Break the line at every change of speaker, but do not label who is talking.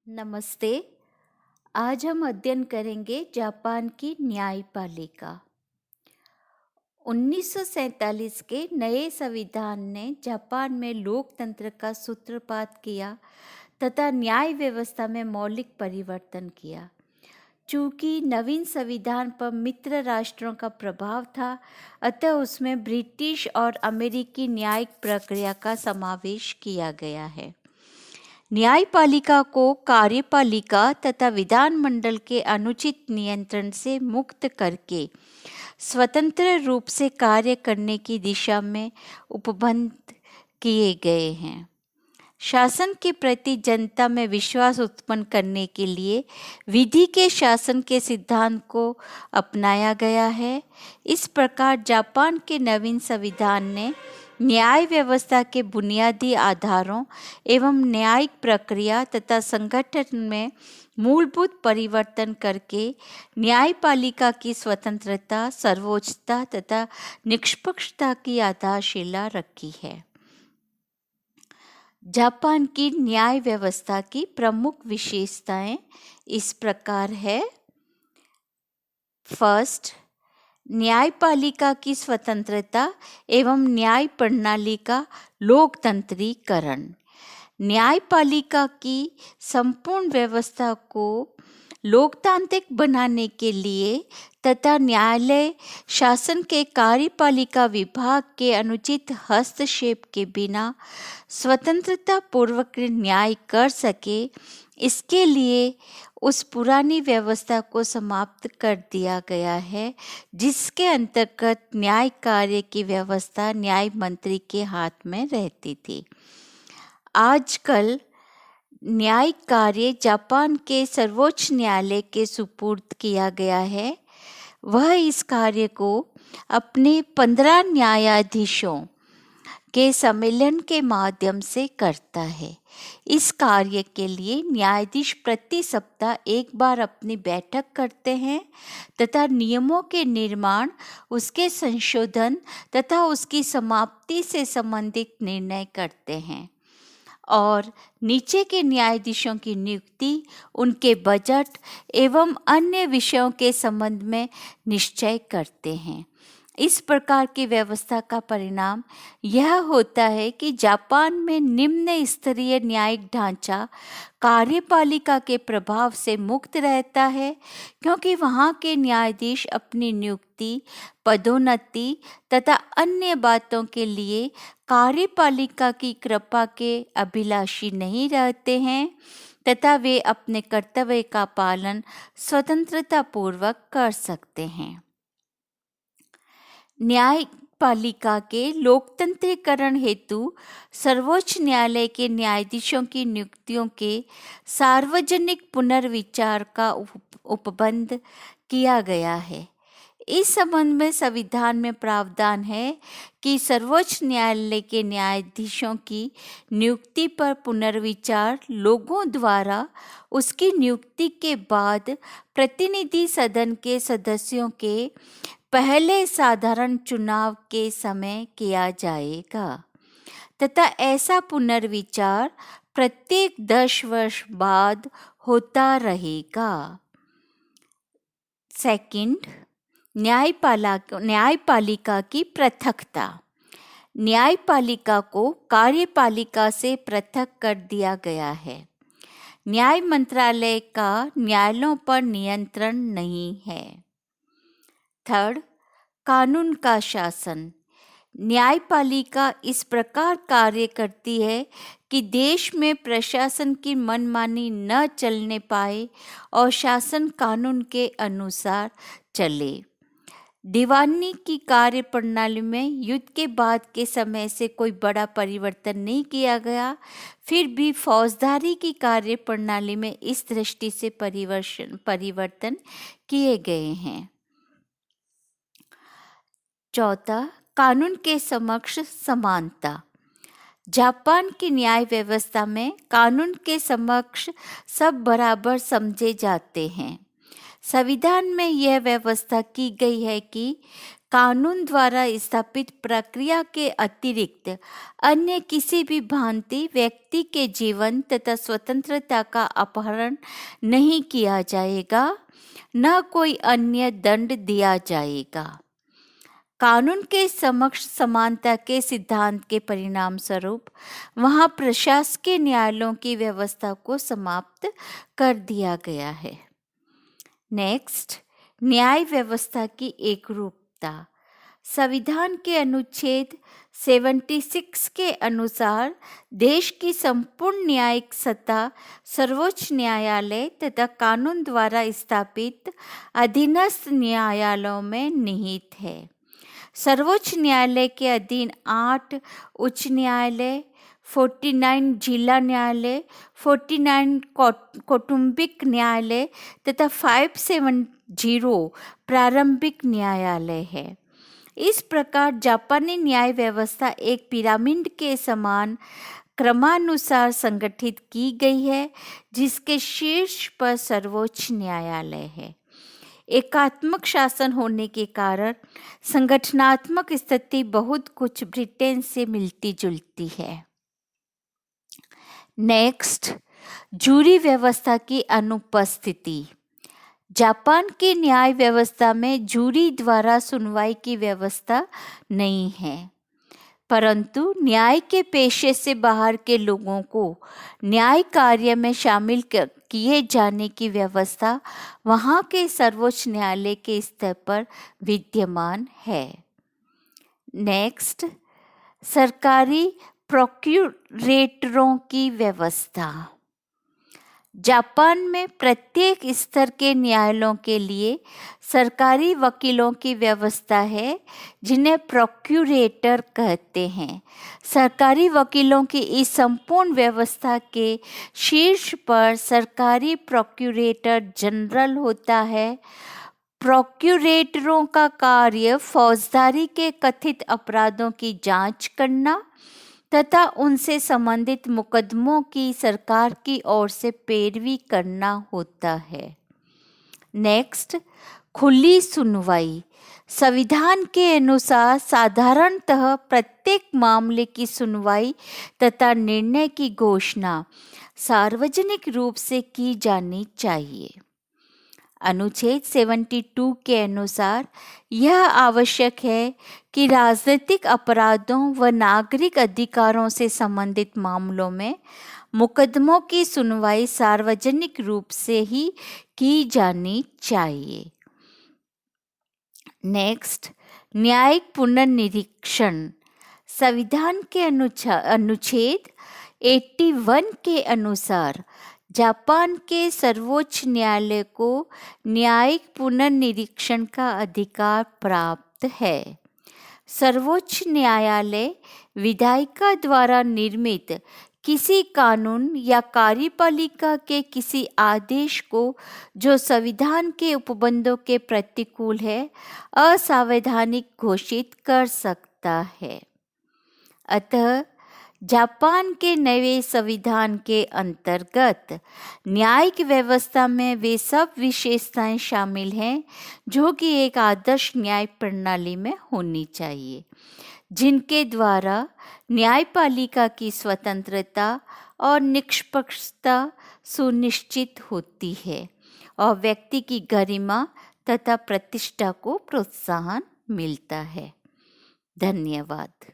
नमस्ते। आज हम अध्ययन करेंगे जापान की न्यायपालिका। 1947 के नए संविधान ने जापान में लोकतंत्र का सूत्रपात किया तथा न्याय व्यवस्था में मौलिक परिवर्तन किया। चूंकि नवीन संविधान पर मित्र राष्ट्रों का प्रभाव था, अतः उसमें ब्रिटिश और अमेरिकी न्यायिक प्रक्रिया का समावेश किया गया है। न्यायपालिका को कार्यपालिका तथा विधानमंडल के अनुचित नियंत्रण से मुक्त करके स्वतंत्र रूप से कार्य करने की दिशा में उपबंध किए गए हैं। शासन के प्रति जनता में विश्वास उत्पन्न करने के लिए विधि के शासन के सिद्धांत को अपनाया गया है। इस प्रकार जापान के नवीन संविधान ने न्याय व्यवस्था के बुनियादी आधारों एवं न्यायिक प्रक्रिया तथा संगठन में मूलभूत परिवर्तन करके न्यायपालिका की स्वतंत्रता, सर्वोच्चता तथा निष्पक्षता की आधारशिला रखी है। जापान की न्याय व्यवस्था की प्रमुख विशेषताएं इस प्रकार है। फर्स्ट, न्यायपालिका की स्वतंत्रता एवं न्याय प्रणाली का लोकतंत्रीकरण। न्यायपालिका की संपूर्ण व्यवस्था को लोकतांत्रिक बनाने के लिए तथा न्यायालय शासन के कार्यपालिका विभाग के अनुचित हस्तक्षेप के बिना स्वतंत्रता पूर्वक न्याय कर सके, इसके लिए उस पुरानी व्यवस्था को समाप्त कर दिया गया है, जिसके अंतर्गत न्याय कार्य की व्यवस्था न्याय मंत्री के हाथ में रहती थी। आजकल न्यायिक कार्य जापान के सर्वोच्च न्यायालय के सुपुर्द किया गया है। वह इस कार्य को अपने 15 न्यायाधीशों के सम्मेलन के माध्यम से करता है। इस कार्य के लिए न्यायाधीश प्रति सप्ताह एक बार अपनी बैठक करते हैं तथा नियमों के निर्माण, उसके संशोधन तथा उसकी समाप्ति से संबंधित निर्णय करते हैं और नीचे के न्यायाधीशों की नियुक्ति, उनके बजट एवं अन्य विषयों के संबंध में निश्चय करते हैं। इस प्रकार की व्यवस्था का परिणाम यह होता है कि जापान में निम्न स्तरीय न्यायिक ढांचा कार्यपालिका के प्रभाव से मुक्त रहता है, क्योंकि वहाँ के न्यायाधीश अपनी नियुक्ति, पदोन्नति तथा अन्य बातों के लिए कार्यपालिका की कृपा के अभिलाषी नहीं रहते हैं तथा वे अपने कर्तव्य का पालन स्वतंत्रता पूर्वक कर सकते हैं। न्यायपालिका के लोकतंत्रीकरण हेतु सर्वोच्च न्यायालय के न्यायाधीशों की नियुक्तियों के सार्वजनिक पुनर्विचार का उपबंध किया गया है। इस संबंध में संविधान में प्रावधान है कि सर्वोच्च न्यायालय के न्यायाधीशों की नियुक्ति पर पुनर्विचार लोगों द्वारा उसकी नियुक्ति के बाद प्रतिनिधि सदन के सदस्यों के पहले साधारण चुनाव के समय किया जाएगा तथा ऐसा पुनर्विचार प्रत्येक 10 वर्ष बाद होता रहेगा। सेकंड, न्यायपालिका की पृथकता। न्यायपालिका को कार्यपालिका से पृथक कर दिया गया है। न्याय मंत्रालय का न्यायालयों पर नियंत्रण नहीं है। थर्ड, कानून का शासन। न्यायपालिका इस प्रकार कार्य करती है कि देश में प्रशासन की मनमानी न चलने पाए और शासन कानून के अनुसार चले। दीवानी की कार्य प्रणाली में युद्ध के बाद के समय से कोई बड़ा परिवर्तन नहीं किया गया, फिर भी फौजदारी की कार्य प्रणाली में इस दृष्टि से परिवर्तन किए गए हैं। चौथा, कानून के समक्ष समानता। जापान की न्याय व्यवस्था में कानून के समक्ष सब बराबर समझे जाते हैं। संविधान में यह व्यवस्था की गई है कि कानून द्वारा स्थापित प्रक्रिया के अतिरिक्त अन्य किसी भी भांति व्यक्ति के जीवन तथा स्वतंत्रता का अपहरण नहीं किया जाएगा, न कोई अन्य दंड दिया जाएगा। कानून के समक्ष समानता के सिद्धांत के परिणाम स्वरूप वहाँ प्रशासकीय न्यायालयों की व्यवस्था को समाप्त कर दिया गया है। नेक्स्ट, न्याय व्यवस्था की एकरूपता। संविधान के अनुच्छेद 76 के अनुसार देश की संपूर्ण न्यायिक सत्ता सर्वोच्च न्यायालय तथा कानून द्वारा स्थापित अधीनस्थ न्यायालयों में निहित है। सर्वोच्च न्यायालय के अधीन 8 उच्च न्यायालय, 49 जिला न्यायालय, 49 कौटुंबिक न्यायालय तथा 570 प्रारंभिक न्यायालय है। इस प्रकार जापानी न्याय व्यवस्था एक पिरामिड के समान क्रमानुसार संगठित की गई है, जिसके शीर्ष पर सर्वोच्च न्यायालय है। एकात्मक शासन होने के कारण संगठनात्मक स्थिति बहुत कुछ ब्रिटेन से मिलती जुलती है। नेक्स्ट, जूरी व्यवस्था की अनुपस्थिति। जापान की न्याय व्यवस्था में जूरी द्वारा सुनवाई की व्यवस्था नहीं है, परंतु न्याय के पेशे से बाहर के लोगों को न्याय कार्य में शामिल किए जाने की व्यवस्था वहाँ के सर्वोच्च न्यायालय के स्तर पर विद्यमान है। नेक्स्ट, सरकारी प्रोक्यूरेटरों की व्यवस्था। जापान में प्रत्येक स्तर के न्यायालयों के लिए सरकारी वकीलों की व्यवस्था है, जिन्हें प्रोक्यूरेटर कहते हैं। सरकारी वकीलों की इस संपूर्ण व्यवस्था के शीर्ष पर सरकारी प्रोक्यूरेटर जनरल होता है। प्रोक्यूरेटरों का कार्य फौजदारी के कथित अपराधों की जांच करना तथा उनसे संबंधित मुकदमों की सरकार की ओर से पैरवी करना होता है। नेक्स्ट, खुली सुनवाई। संविधान के अनुसार साधारणतः प्रत्येक मामले की सुनवाई तथा निर्णय की घोषणा सार्वजनिक रूप से की जानी चाहिए। अनुच्छेद 72 के अनुसार यह आवश्यक है कि राजनीतिक अपराधों व नागरिक अधिकारों से संबंधित मामलों में मुकदमों की सुनवाई सार्वजनिक रूप से ही की जानी चाहिए। नेक्स्ट, न्यायिक पुनर्निरीक्षण। संविधान के अनुच्छेद 81 के अनुसार जापान के सर्वोच्च न्यायालय को न्यायिक पुनर्निरीक्षण का अधिकार प्राप्त है। सर्वोच्च न्यायालय विधायिका द्वारा निर्मित किसी कानून या कार्यपालिका के किसी आदेश को जो संविधान के उपबंधों के प्रतिकूल है, असंवैधानिक घोषित कर सकता है। अतः जापान के नए संविधान के अंतर्गत न्यायिक व्यवस्था में वे सब विशेषताएं शामिल हैं जो कि एक आदर्श न्याय प्रणाली में होनी चाहिए, जिनके द्वारा न्यायपालिका की स्वतंत्रता और निष्पक्षता सुनिश्चित होती है और व्यक्ति की गरिमा तथा प्रतिष्ठा को प्रोत्साहन मिलता है। धन्यवाद।